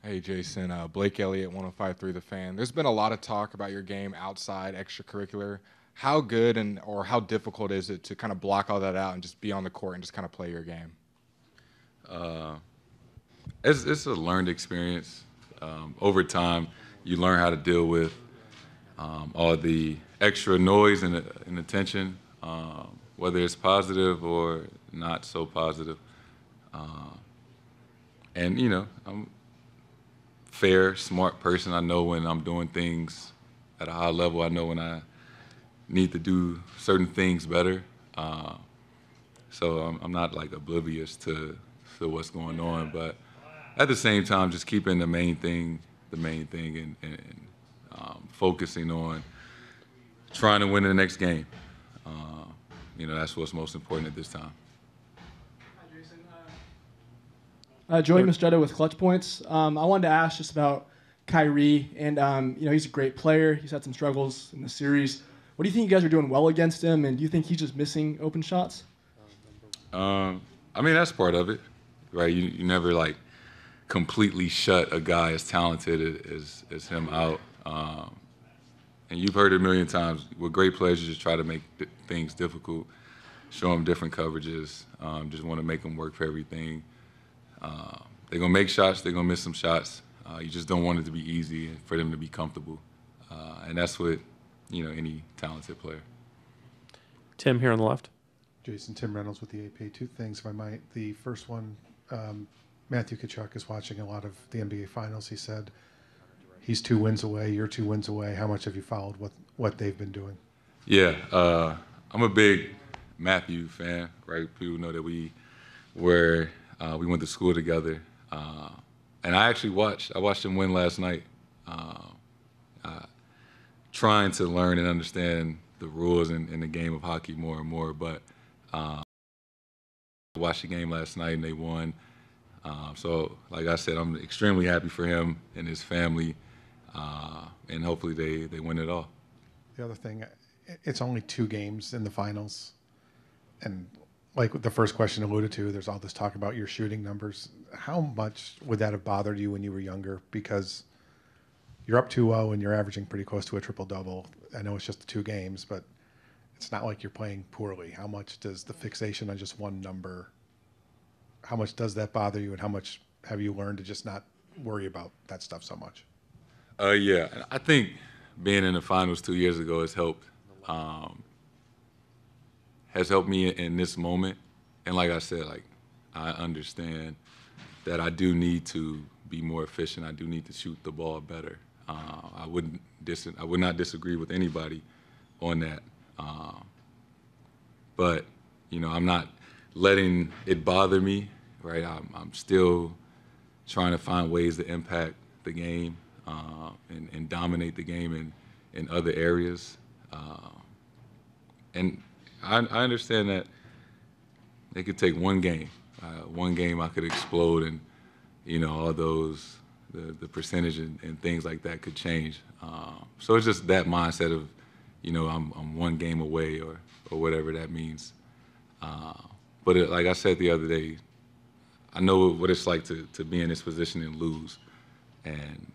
Hey, Jason. Blake Elliott, 105.3 The Fan. There's been a lot of talk about your game outside extracurricular. How good and or how difficult is it to kind of block all that out and just be on the court and just kind of play your game? Uh, it's a learned experience. Over time, you learn how to deal with all the extra noise and attention, whether it's positive or not so positive. Uh, and I'm fair, smart person. I know when I'm doing things at a high level. I know when I need to do certain things better. So I'm not like oblivious to what's going on, but at the same time, just keeping the main thing, and focusing on trying to win the next game. That's what's most important at this time. Joey Mazzulla with Clutch Points. I wanted to ask just about Kyrie, and he's a great player. He's had some struggles in the series. What do you think you guys are doing well against him, and do you think he's just missing open shots? That's part of it, right? You never like completely shut a guy as talented as him out. And you've heard it a million times. With great players, you just try to make things difficult, show them different coverages, just want to make them work for everything. They're going to make shots, they're going to miss some shots. You just don't want it to be easy and for them to be comfortable. And that's what, any talented player. Tim here on the left. Jason, Tim Reynolds with the AP. Two things, if I might. The first one, Matthew Tkachuk is watching a lot of the NBA Finals. He said he's 2 wins away, you're 2 wins away. How much have you followed what they've been doing? Yeah, I'm a big Matthew fan, right? People know that we went to school together. And I actually watched him win last night, trying to learn and understand the rules in the game of hockey more and more. But I watched the game last night and they won. So, like I said, I'm extremely happy for him and his family, and hopefully they win it all. The other thing, it's only 2 games in the finals, and like the first question alluded to, there's all this talk about your shooting numbers. How much would that have bothered you when you were younger? Because you're up 2-0 and you're averaging pretty close to a triple-double. I know it's just the 2 games, but it's not like you're playing poorly. How much does the fixation on just one number, how much does that bother you, and how much have you learned to just not worry about that stuff so much? Yeah, I think being in the finals 2 years ago has helped me in this moment. And like I said, I understand that I do need to be more efficient. I do need to shoot the ball better. I would not disagree with anybody on that. But I'm not letting it bother me. Right, I'm still trying to find ways to impact the game and dominate the game in other areas. And I understand that it could take one game. One game I could explode, and all those the percentage and things like that could change. So it's just that mindset of I'm one game away or whatever that means. But like I said the other day, I know what it's like to be in this position and lose. And,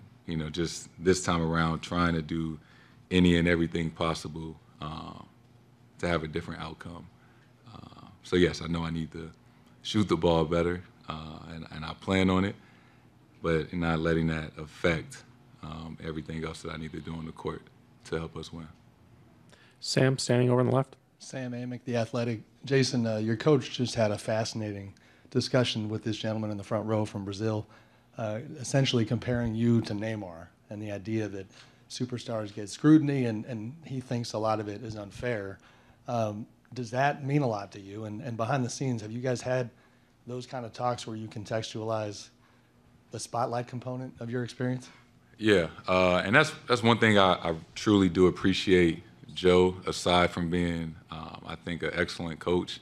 just this time around, trying to do any and everything possible to have a different outcome. So, yes, I know I need to shoot the ball better, and I plan on it, but not letting that affect everything else that I need to do on the court to help us win. Sam, standing over on the left. Sam Amick, The Athletic. Jason, your coach just had a fascinating discussion with this gentleman in the front row from Brazil, essentially comparing you to Neymar and the idea that superstars get scrutiny and he thinks a lot of it is unfair. Does that mean a lot to you? And behind the scenes, have you guys had those kind of talks where you contextualize the spotlight component of your experience? Yeah, and that's one thing I truly do appreciate Joe, aside from being, I think, an excellent coach,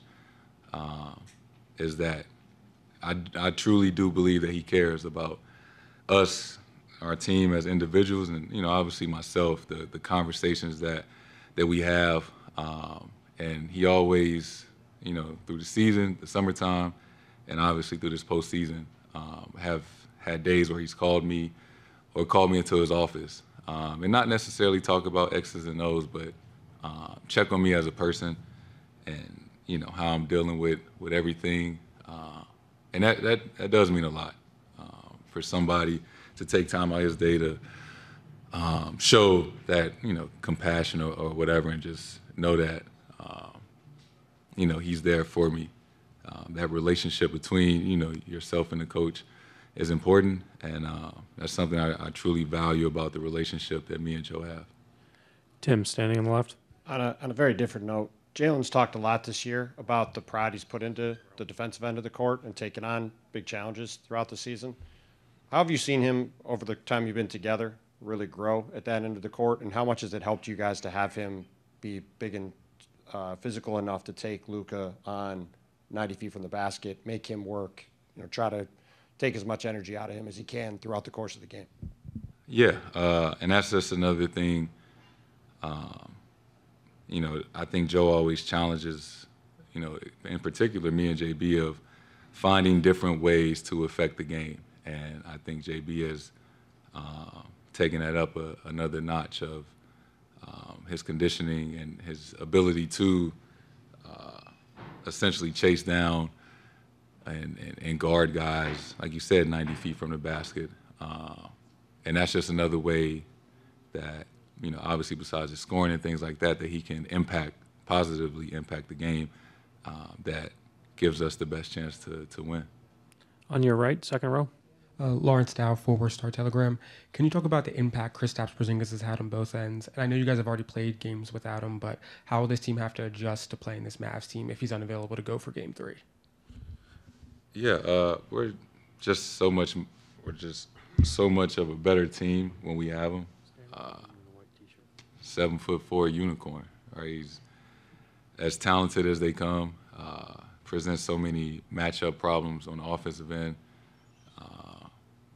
is that I truly do believe that he cares about us, our team as individuals, and obviously myself, the conversations that we have, and he always, through the season, the summertime, and obviously through this postseason, had days where he's called me or called me into his office, and not necessarily talk about X's and O's, but check on me as a person and, how I'm dealing with everything. And that does mean a lot for somebody to take time out of his day to show that, compassion or whatever, and just know that, he's there for me. That relationship between, yourself and the coach is important, and that's something I truly value about the relationship that me and Joe have. Tim, standing on the left. On a very different note, Jalen's talked a lot this year about the pride he's put into the defensive end of the court and taking on big challenges throughout the season. How have you seen him over the time you've been together really grow at that end of the court, and how much has it helped you guys to have him be big and physical enough to take Luka on 90 feet from the basket, make him work, try to take as much energy out of him as he can throughout the course of the game? Yeah, and that's just another thing. I think Joe always challenges, in particular me and JB, of finding different ways to affect the game. And I think JB has taken that up another notch of his conditioning and his ability to essentially chase down and guard guys, like you said, 90 feet from the basket. And that's just another way that, obviously besides his scoring and things like that he can positively impact the game, that gives us the best chance to win. On your right, second row. Lawrence Dow, Forward Star Telegram. Can you talk about the impact Kristaps Porzingis has had on both ends? And I know you guys have already played games without him, but how will this team have to adjust to playing this Mavs team if he's unavailable to go for Game 3? Yeah, we're just so much of a better team when we have him. 7'4" unicorn, right? He's as talented as they come. Presents so many matchup problems on the offensive end,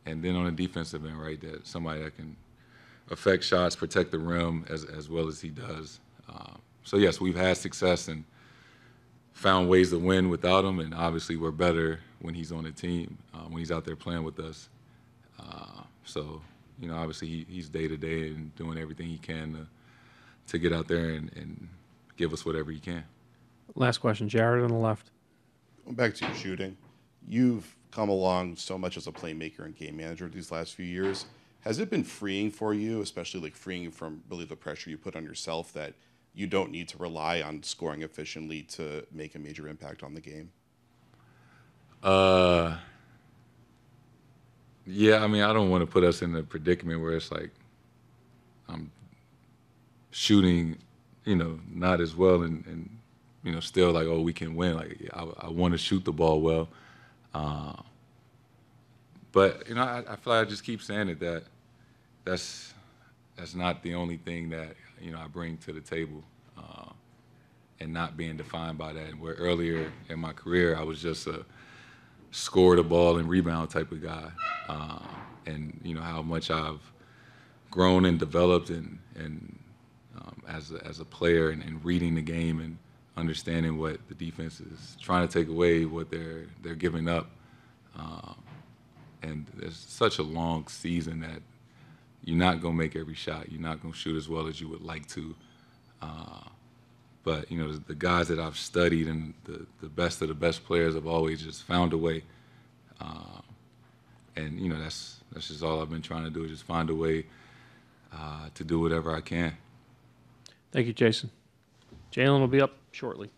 and then on the defensive end, right? That somebody that can affect shots, protect the rim as well as he does. So yes, we've had success and found ways to win without him, and obviously we're better when he's on the team, when he's out there playing with us. So, obviously he's day-to-day and doing everything he can to get out there and give us whatever he can. Last question, Jared on the left. Back to your shooting. You've come along so much as a playmaker and game manager these last few years. Has it been freeing for you, especially freeing from really the pressure you put on yourself, that you don't need to rely on scoring efficiently to make a major impact on the game? Yeah, I don't want to put us in a predicament where it's like I'm shooting, not as well and still like, oh, we can win. Like I want to shoot the ball well. But, I feel like I just keep saying it, that's not the only thing that, I bring to the table, and not being defined by that. And where earlier in my career, I was just a score the ball and rebound type of guy. And, how much I've grown and developed and as a player and reading the game and understanding what the defense is trying to take away, what they're giving up. And there's such a long season that you're not going to make every shot. You're not going to shoot as well as you would like to. But, the guys that I've studied and the best of the best players have always just found a way. And, that's just all I've been trying to do, is just find a way to do whatever I can. Thank you, Jason. Jalen will be up shortly.